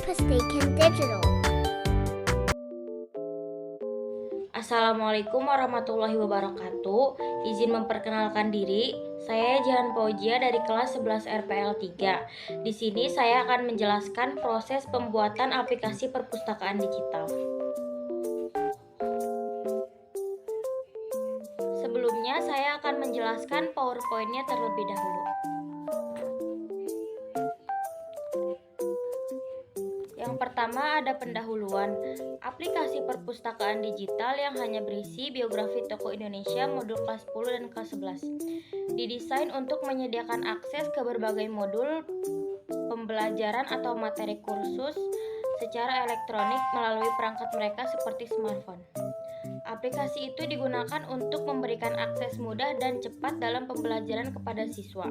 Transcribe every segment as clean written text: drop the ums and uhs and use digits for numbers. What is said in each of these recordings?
Pastikan Digital. Assalamualaikum warahmatullahi wabarakatuh. Izin memperkenalkan diri, saya Jihan Fauzia dari kelas 11 RPL 3. Di sini saya akan menjelaskan proses pembuatan aplikasi perpustakaan digital. Sebelumnya saya akan menjelaskan PowerPoint-nya terlebih dahulu. Yang pertama ada pendahuluan. Aplikasi perpustakaan digital yang hanya berisi biografi tokoh Indonesia modul kelas 10 dan kelas 11. Didesain untuk menyediakan akses ke berbagai modul pembelajaran atau materi kursus secara elektronik melalui perangkat mereka seperti smartphone. Aplikasi itu digunakan untuk memberikan akses mudah dan cepat dalam pembelajaran kepada siswa.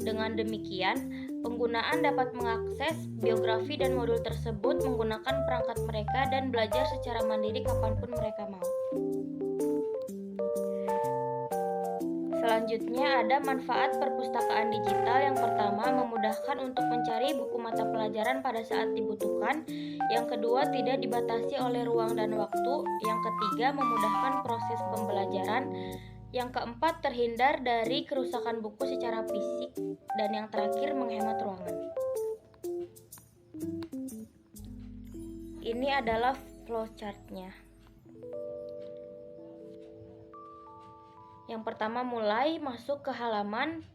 Dengan demikian, penggunaan dapat mengakses biografi dan modul tersebut menggunakan perangkat mereka dan belajar secara mandiri kapanpun mereka mau. Selanjutnya ada manfaat perpustakaan digital. Yang pertama, memudahkan untuk mencari buku mata pelajaran pada saat dibutuhkan. Yang kedua, tidak dibatasi oleh ruang dan waktu. Yang ketiga, memudahkan proses pembelajaran. Yang keempat, terhindar dari kerusakan buku secara fisik. Dan yang terakhir, menghemat ruangan. Ini adalah flowchart-nya. Yang pertama, mulai masuk ke halaman,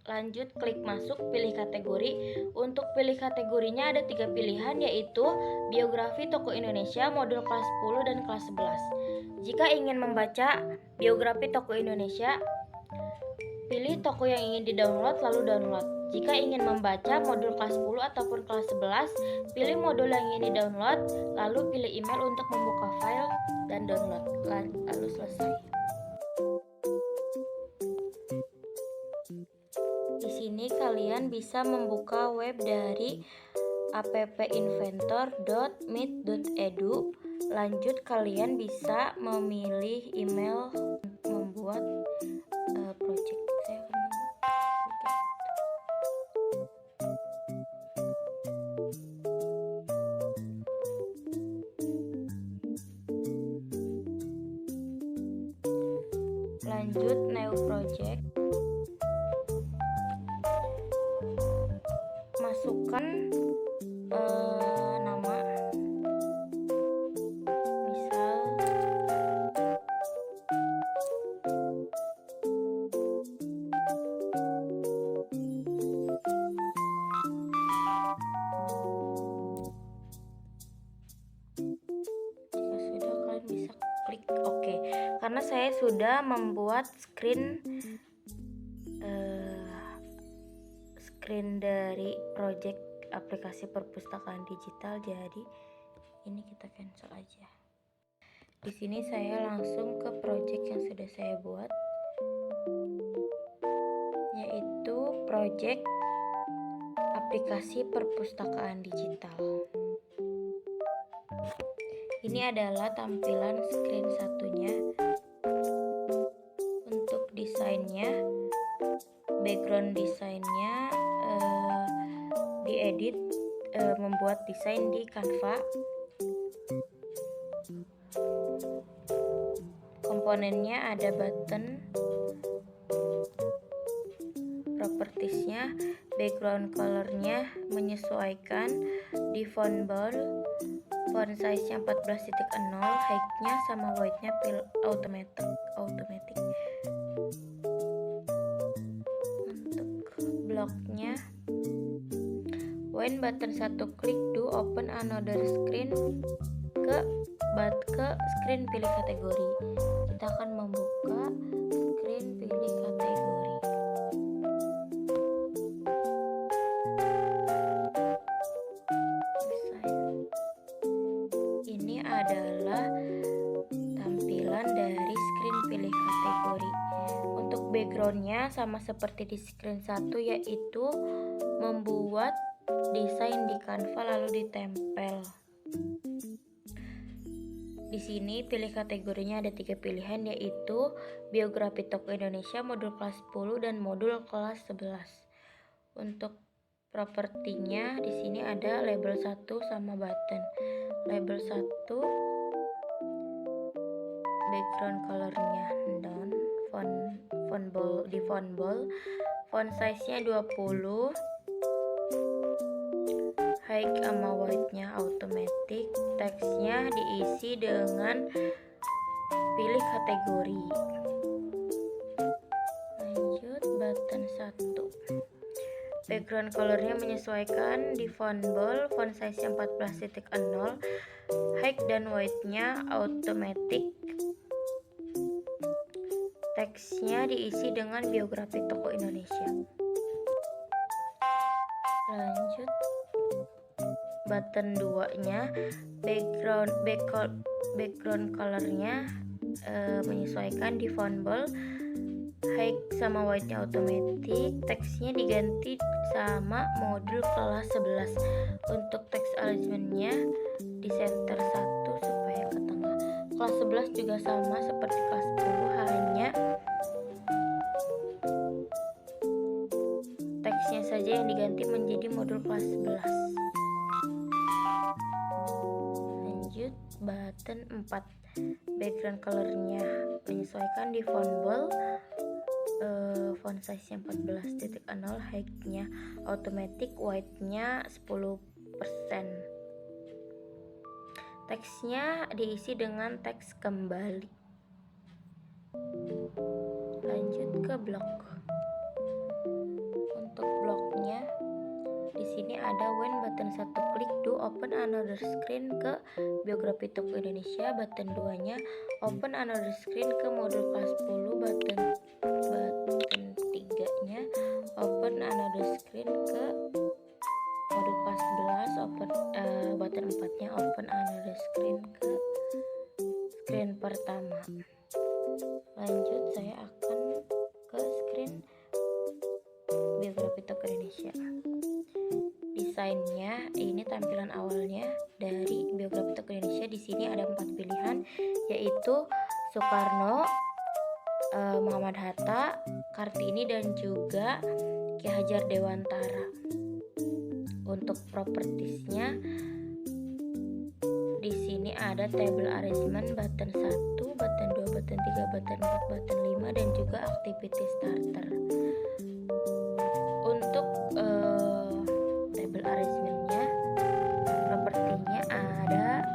lanjut klik masuk, pilih kategori. Untuk pilih kategorinya ada 3 pilihan, yaitu biografi tokoh Indonesia modul kelas 10 dan kelas 11. Jika ingin membaca biografi tokoh Indonesia, pilih tokoh yang ingin di-download lalu download. Jika ingin membaca modul kelas 10 ataupun kelas 11, pilih modul yang ingin di-download, lalu pilih email untuk membuka file dan download, lalu selesai. Di sini kalian bisa membuka web dari appinventor.meet.edu. Lanjut, kalian bisa memilih email membuat project. Saya akan lanjut new project. Masukkan nama, misal jika sudah, kalian bisa klik OK. Karena saya sudah membuat screen dari project aplikasi perpustakaan digital, jadi ini kita cancel aja. Di sini saya langsung ke project yang sudah saya buat, yaitu project aplikasi perpustakaan digital. Ini adalah tampilan screen satunya. Untuk desainnya, background desainnya diedit, membuat desain di Canva. Komponennya ada button, propertiesnya, background colornya menyesuaikan, di font bold, font size-nya 14.0, height-nya sama width-nya automatic. Untuk bloknya, when button satu klik, do open another screen, ke screen pilih kategori. Kita akan membuka screen pilih kategori. Ini adalah tampilan dari screen pilih kategori. Untuk backgroundnya sama seperti di screen 1, yaitu membuat desain di Canva lalu ditempel. Di sini pilih kategorinya ada 3 pilihan, yaitu biografi tokoh Indonesia modul kelas 10 dan modul kelas 11. Untuk propertinya di sini ada label 1 sama button. Label 1 background colornya down, font bold, font size-nya 20, height sama width-nya automatic, teksnya diisi dengan pilih kategori. Lanjut button 1. Background colornya menyesuaikan di font bold, font size-nya 14.0, height dan width-nya automatic. Teksnya diisi dengan biografi tokoh Indonesia. Lanjut button 2-nya, background colornya menyesuaikan di font bold, height sama width-nya automatic. Teksnya diganti sama modul kelas 11. Untuk teks alignment-nya di center 1 supaya ke tengah. Kelas 11 juga sama seperti kelas 10, hanya teksnya saja yang diganti menjadi modul kelas 11. Lanjut button 4. Background colornya menyesuaikan di font bold, font size-nya 14.0, height-nya automatic, width-nya 10%. Teksnya diisi dengan teks kembali. Lanjut ke blok. Untuk bloknya di sini ada when button 1 klik do open another screen ke biografi tokoh Indonesia, button 2-nya open another screen ke modul kelas 10, button 3-nya open another screen ke modul kelas 11, button 4-nya open another screen ke screen pertama. Lanjut saya akan ke screen biografi tokoh Indonesia. Desainnya ini tampilan awalnya dari biografi tokoh Indonesia. Di sini ada 4 pilihan, yaitu Soekarno, Muhammad Hatta, Kartini, dan juga Ki Hajar Dewantara. Untuk propertiesnya di sini ada table arrangement button 1, button 2, button 3, button 4, button 5, dan juga activity starter. Untuk table arrangement-nya, propertinya ada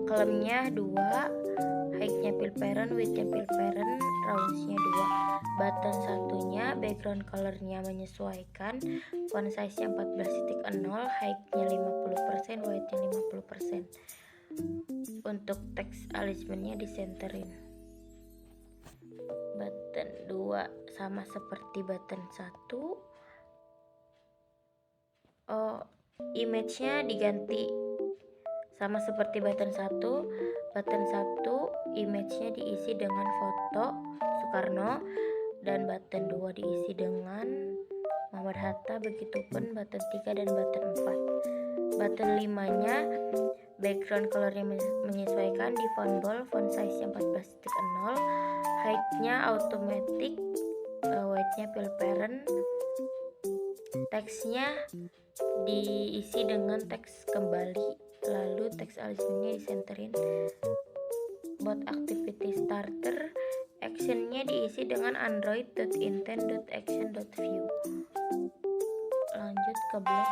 column-nya 2, height-nya fill parent, width-nya fill parent, rounds-nya 2. Button 1-nya background color-nya menyesuaikan, font size-nya 14.0, height-nya 50%, width-nya 50%. Untuk text alignment-nya disenterin. Button 2 sama seperti button 1. Image-nya diganti sama seperti button 1. Button 1 image-nya diisi dengan foto Soekarno, dan button 2 diisi dengan Muhammad Hatta, begitupun button 3 dan button 4. Button 5-nya background color-nya menyesuaikan di font bold, font size-nya 14.0, height-nya automatic, width-nya fill parent. Teksnya diisi dengan teks kembali, lalu teks alignment-nya disenterin. Buat activity starter, action-nya diisi dengan android.intent.action.view. Lanjut ke blok.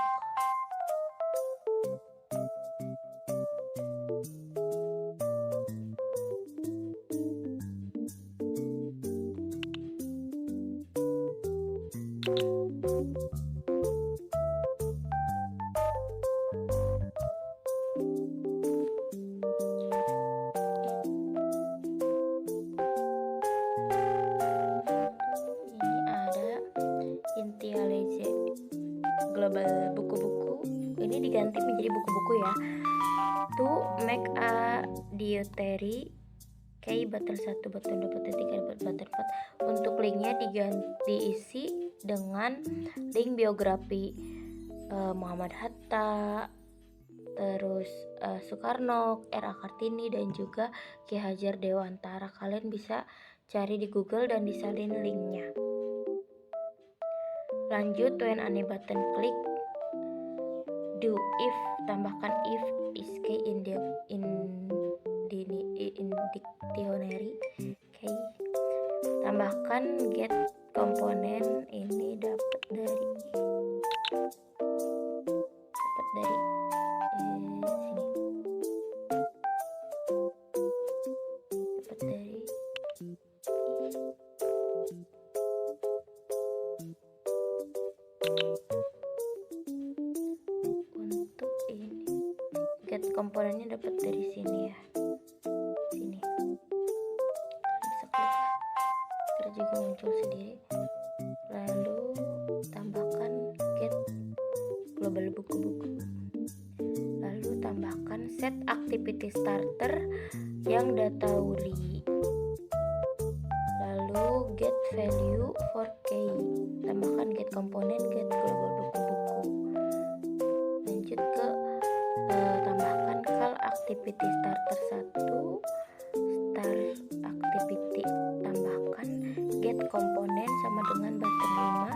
Global buku-buku ini diganti menjadi buku-buku ya. To make a dietary key button 1, button 2, button 3, button 4. Untuk linknya diisi dengan link biografi Muhammad Hatta, terus Soekarno, R.A. Kartini, dan juga Ki Hajar Dewantara. Kalian bisa cari di Google dan disalin linknya. Lanjut, when any button click, do if, tambahkan if is key in dictionary. Okay. Tambahkan get komponen ini dapat dari untuk ini get komponennya dapat dari sini ya, sini bisa klik terus juga muncul sendiri. Lalu tambahkan get global buku-buku, lalu tambahkan set activity starter yang data URI, lalu get value for key, tambahkan get komponen get global buku-buku. Lanjut ke tambahkan call activity starter 1 start activity, tambahkan get komponen sama dengan button 5,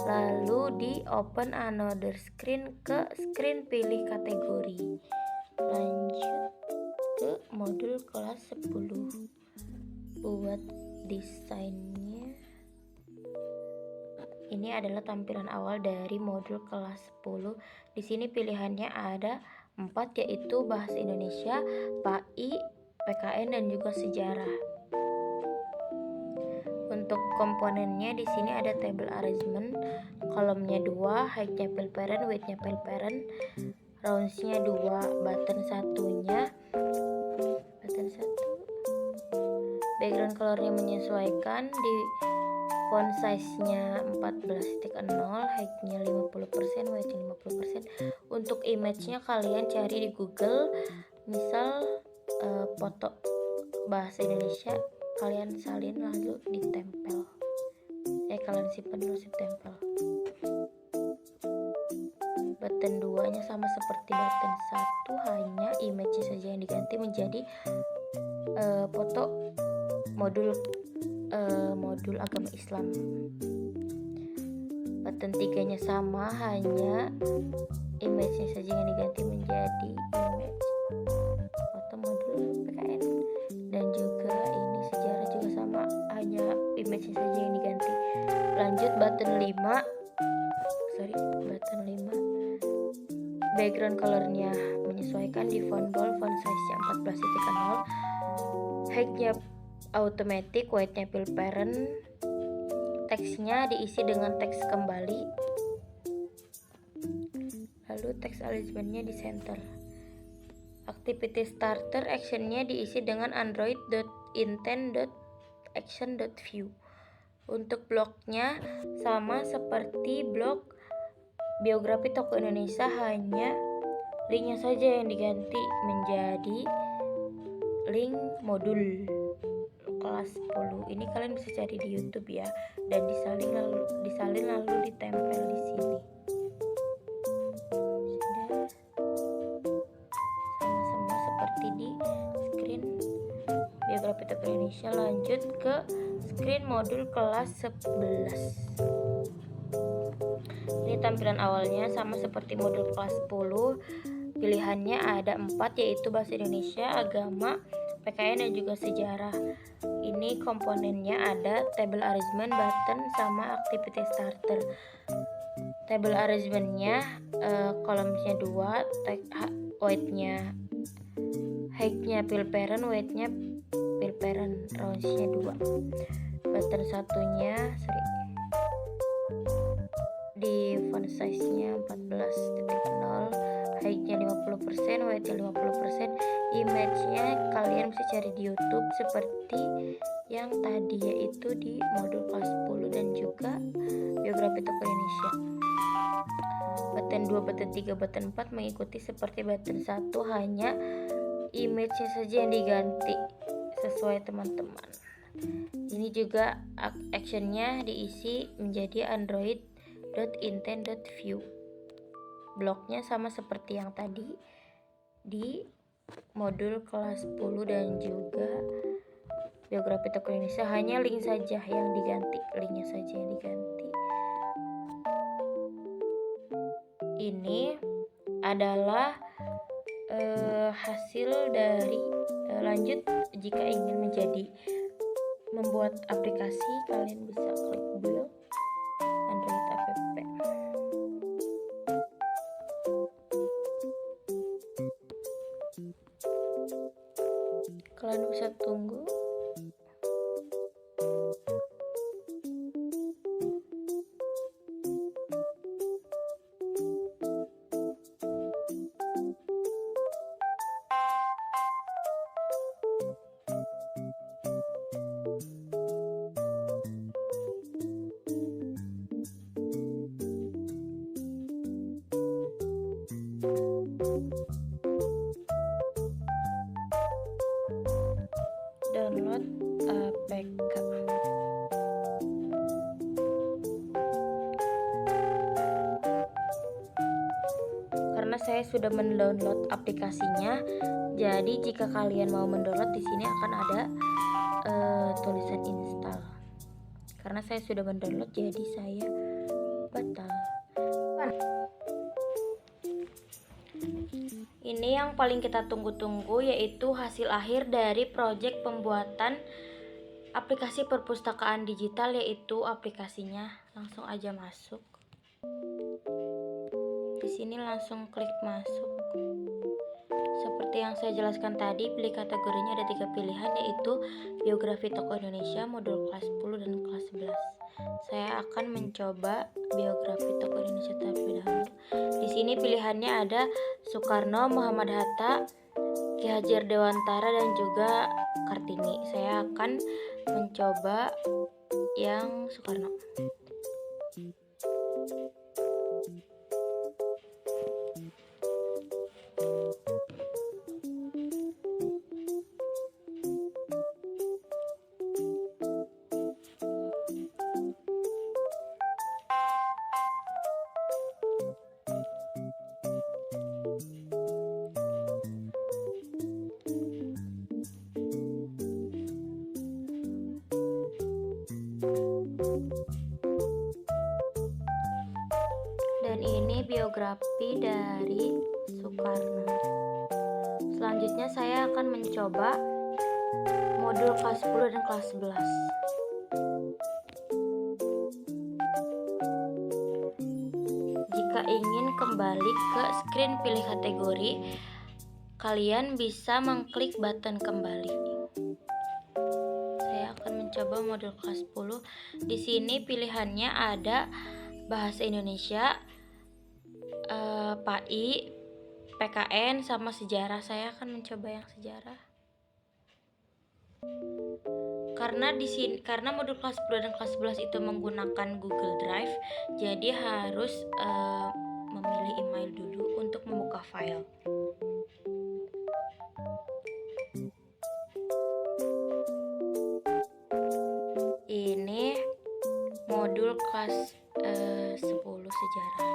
lalu di open another screen, ke screen pilih kategori. Lanjut ke modul kelas 10. Buat desainnya, ini adalah tampilan awal dari modul kelas 10. Di sini pilihannya ada 4, yaitu bahasa Indonesia, PAI, PKN, dan juga sejarah. Untuk komponennya di sini ada table arrangement, kolomnya 2, height-nya fill parent, weight-nya fill parent, rounds-nya 2, button 1-nya, background color-nya menyesuaikan, di font size-nya 14.0, height-nya 50%, weight-nya 50%. Untuk image-nya kalian cari di Google, misal foto bahasa Indonesia, kalian salin lalu ditempel. Kalian simpan dulu, tempel. Button 2-nya sama seperti button 1, hanya image-nya saja yang diganti menjadi foto modul agama Islam. Button 3-nya sama, hanya image-nya saja yang diganti menjadi image foto modul PKN. Dan juga ini sejarah juga sama, hanya image-nya saja yang diganti. Lanjut button 5, background color-nya menyesuaikan, di font bold, font size-nya 14.0, height-nya automatic, weight-nya fill parent, teksnya diisi dengan teks kembali, lalu teks arrangement-nya di center. Activity starter action-nya diisi dengan android.intent.action.view. Untuk bloknya sama seperti blok biografi tokoh Indonesia, hanya linknya saja yang diganti menjadi link modul kelas 10. Ini kalian bisa cari di YouTube ya, dan disalin lalu ditempel di sini. Sudah sama semua seperti di screen biografi tokoh Indonesia. Lanjut ke screen modul kelas 11. Ini tampilan awalnya sama seperti modul kelas 10. Pilihannya ada 4, yaitu bahasa Indonesia, agama, PKN, dan juga sejarah. Ini komponennya ada table arrangement, button, sama activity starter. Table arrangement-nya kolomnya 2, weight-nya, height-nya fill parent, weight-nya fill parent, rounds-nya 2. Button 1-nya di font size-nya 14.0, height-nya 50%, weight-nya 50%. Image-nya kalian bisa cari di YouTube seperti yang tadi, yaitu di modul kelas 10 dan juga biografi tokoh Indonesia. Button 2, button 3, button 4 mengikuti seperti button 1, hanya image-nya saja yang diganti sesuai teman-teman. Ini juga action-nya diisi menjadi android.intent.view. Bloknya sama seperti yang tadi di modul kelas 10 dan juga biografi tokoh Indonesia, hanya link saja yang diganti, linknya saja yang diganti. Ini adalah hasil dari lanjut. Jika ingin membuat aplikasi, kalian bisa klik build Android app. Kalian bisa tunggu. Download APK. Karena saya sudah mendownload aplikasinya, jadi jika kalian mau mendownload, di sini akan ada tulisan install. Karena saya sudah mendownload, jadi saya batal. Ini yang paling kita tunggu-tunggu, yaitu hasil akhir dari proyek pembuatan aplikasi perpustakaan digital, yaitu aplikasinya. Langsung aja masuk. Di sini langsung klik masuk. Seperti yang saya jelaskan tadi, pilih kategorinya ada 3 pilihan, yaitu biografi tokoh Indonesia, modul kelas 10 dan kelas 11. Saya akan mencoba biografi tokoh Indonesia terlebih dahulu. Di sini pilihannya ada Soekarno, Muhammad Hatta, Ki Hajar Dewantara, dan juga Kartini. Saya akan mencoba yang Soekarno. Dan ini biografi dari Soekarno. Selanjutnya saya akan mencoba modul kelas 10 dan kelas 11. Jika ingin kembali ke screen pilih kategori, kalian bisa mengklik button kembali. Saya akan mencoba modul kelas 10. Di sini pilihannya ada bahasa Indonesia, PAI, PKN, sama sejarah. Saya akan mencoba yang sejarah. Karena modul kelas 10 dan kelas 11 itu menggunakan Google Drive, jadi harus memilih email dulu untuk membuka file. Ini modul kelas 10 sejarah.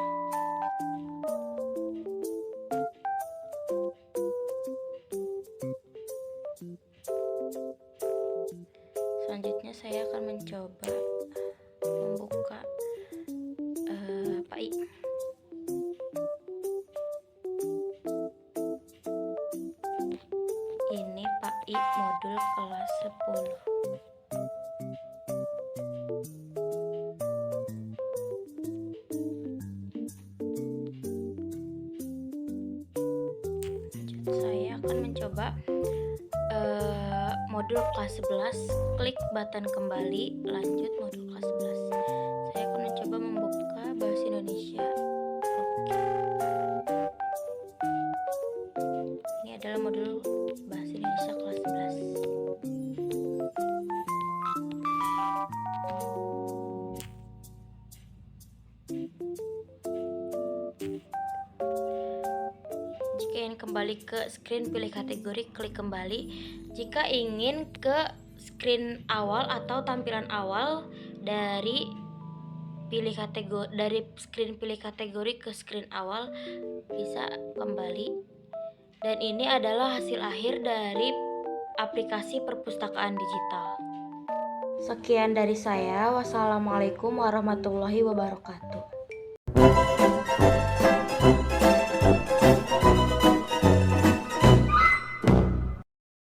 Selanjutnya saya akan mencoba membuka PAI. Ini PAI modul kelas 10. Saya akan mencoba modul kelas 11, klik button kembali, lanjut modul kelas 11. Saya akan mencoba membuka bahasa Indonesia. Oke. Ini adalah modul bahasa Indonesia kelas 11. Jika ingin kembali ke screen pilih kategori, klik kembali. Jika ingin ke screen awal atau tampilan awal dari screen pilih kategori ke screen awal, bisa kembali. Dan ini adalah hasil akhir dari aplikasi perpustakaan digital. Sekian dari saya. Wassalamualaikum warahmatullahi wabarakatuh.